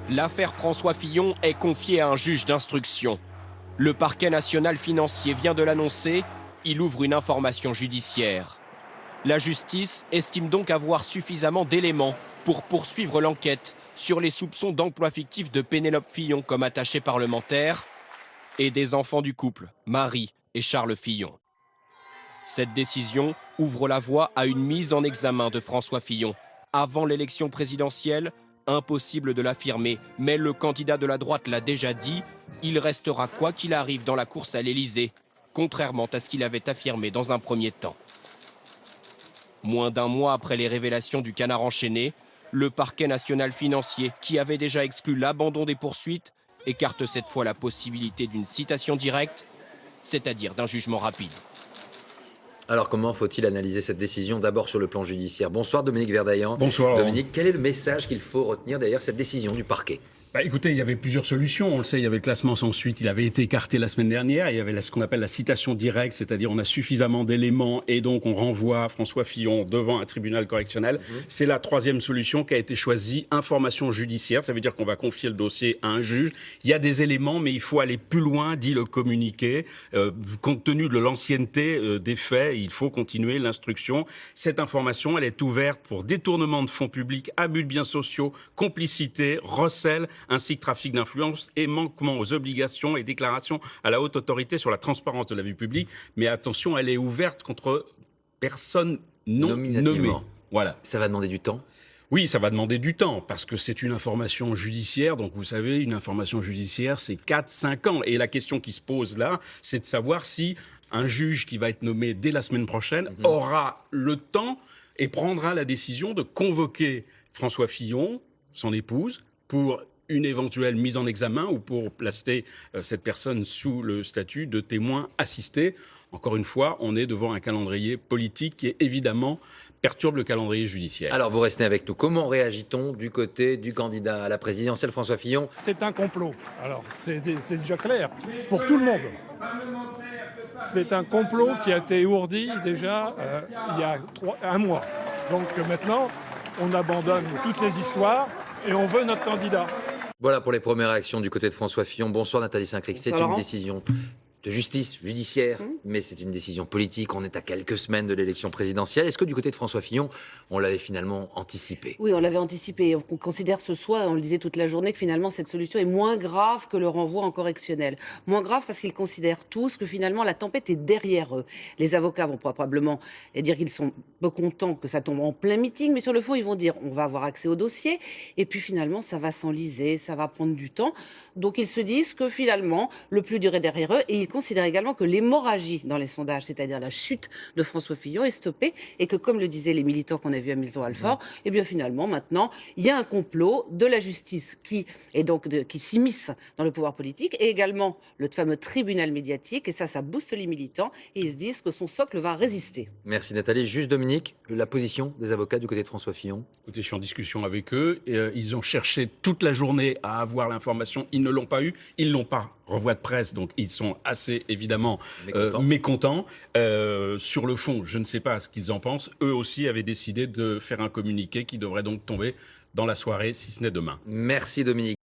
L'affaire François Fillon est confiée à un juge d'instruction. Le parquet national financier vient de l'annoncer, il ouvre une information judiciaire. La justice estime donc avoir suffisamment d'éléments pour poursuivre l'enquête sur les soupçons d'emploi fictif de Pénélope Fillon comme attachée parlementaire et des enfants du couple, Marie et Charles Fillon. Cette décision ouvre la voie à une mise en examen de François Fillon. Avant l'élection présidentielle, impossible de l'affirmer, mais le candidat de la droite l'a déjà dit, il restera quoi qu'il arrive dans la course à l'Élysée, contrairement à ce qu'il avait affirmé dans un premier temps. Moins d'un mois après les révélations du Canard enchaîné, le parquet national financier, qui avait déjà exclu l'abandon des poursuites, écarte cette fois la possibilité d'une citation directe, c'est-à-dire d'un jugement rapide. Alors comment faut-il analyser cette décision d'abord sur le plan judiciaire? Bonsoir Dominique Verdaillan. Bonsoir. Dominique, quel est le message qu'il faut retenir derrière cette décision du parquet? Écoutez, il y avait plusieurs solutions. On le sait, il y avait le classement sans suite. Il avait été écarté la semaine dernière. Il y avait ce qu'on appelle la citation directe, c'est-à-dire on a suffisamment d'éléments et donc on renvoie François Fillon devant un tribunal correctionnel. C'est la troisième solution qui a été choisie, information judiciaire. Ça veut dire qu'on va confier le dossier à un juge. Il y a des éléments, mais il faut aller plus loin, dit le communiqué. Compte tenu de l'ancienneté des faits, il faut continuer l'instruction. Cette information, elle est ouverte pour détournement de fonds publics, abus de biens sociaux, complicité, recel, ainsi que trafic d'influence et manquement aux obligations et déclarations à la haute autorité sur la transparence de la vie publique. Mais attention, elle est ouverte contre personne non nommée. Voilà. Ça va demander du temps? Oui, ça va demander du temps, parce que c'est une information judiciaire. Donc, vous savez, une information judiciaire, c'est 4-5 ans. Et la question qui se pose là, c'est de savoir si un juge qui va être nommé dès la semaine prochaine aura le temps et prendra la décision de convoquer François Fillon, son épouse, pour une éventuelle mise en examen ou pour placer cette personne sous le statut de témoin assisté. Encore une fois, on est devant un calendrier politique qui, évidemment, perturbe le calendrier judiciaire. Alors, vous restez avec nous. Comment réagit-on du côté du candidat à la présidentielle, François Fillon? C'est un complot. Alors, c'est déjà clair pour tout le monde. C'est un complot qui a été ourdi déjà il y a un mois. Donc maintenant, on abandonne toutes ces histoires et on veut notre candidat. Voilà pour les premières réactions du côté de François Fillon. Bonsoir Nathalie Saint-Cric. C'est une décision de justice, judiciaire, mais c'est une décision politique. On est à quelques semaines de l'élection présidentielle. Est-ce que du côté de François Fillon, on l'avait finalement anticipé? Oui, on l'avait anticipé. On considère ce soir, on le disait toute la journée, que finalement cette solution est moins grave que le renvoi en correctionnel. Moins grave parce qu'ils considèrent tous que finalement la tempête est derrière eux. Les avocats vont probablement dire qu'ils sont peu contents que ça tombe en plein meeting, mais sur le fond, ils vont dire on va avoir accès au dossier et puis finalement ça va s'enliser, ça va prendre du temps. Donc ils se disent que finalement le plus dur est derrière eux et ils considèrent également que l'hémorragie dans les sondages, c'est-à-dire la chute de François Fillon, est stoppée et que, comme le disaient les militants qu'on a vus à Maisons-Alfort, eh bien finalement maintenant il y a un complot de la justice qui s'immisce dans le pouvoir politique et également le fameux tribunal médiatique et ça booste les militants et ils se disent que son socle va résister. Merci Nathalie. Juste Dominique, la position des avocats du côté de François Fillon? Écoutez, je suis en discussion avec eux. Et, ils ont cherché toute la journée à avoir l'information. Ils ne l'ont pas eu. Ils l'ont pas. Renvoi de presse, donc ils sont assez évidemment mécontents. Sur le fond, je ne sais pas ce qu'ils en pensent. Eux aussi avaient décidé de faire un communiqué qui devrait donc tomber dans la soirée, si ce n'est demain. Merci Dominique.